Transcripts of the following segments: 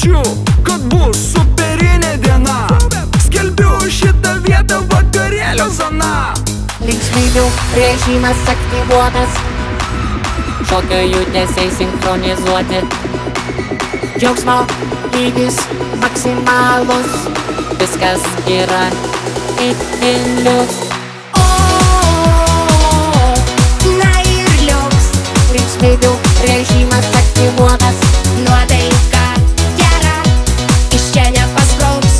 jaučiu, kad bus superinė diena. Skelbiu šitą vietą vakarėlio zona. Linksmybių režimas aktyvuotas, šokio judesiai sinchronizuoti, džiaugsmo lygis maksimalus, viskas yra itin liuks. Na ir liuks. Linksmybių režimas aktyvuotas, Nuotaika gera, iš čia nepasprauks.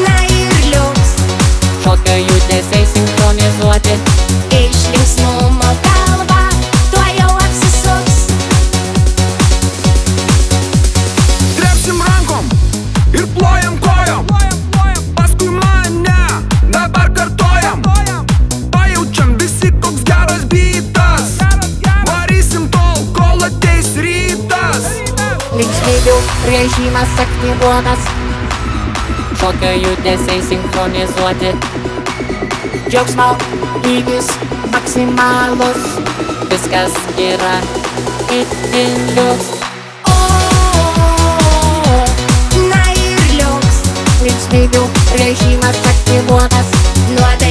Na ir liuks. šokio judesiai sinchronizuoti, Iš linksmumo galva tuojau apsisuks. Trepsim rankom ir plojam kojom. Paskui mane dabar kartojam. Pajaučiam visi, koks geras bitas. Varysim tol, kol ateis rytas. linksmybių režimas aktyvuotas, šokio judesiai sinchronizuoti, džiaugsmo lygis maksimalus, viskas yra itin liuks. Na ir liuks. Linksmybių režimas aktyvuotas, Nuotaika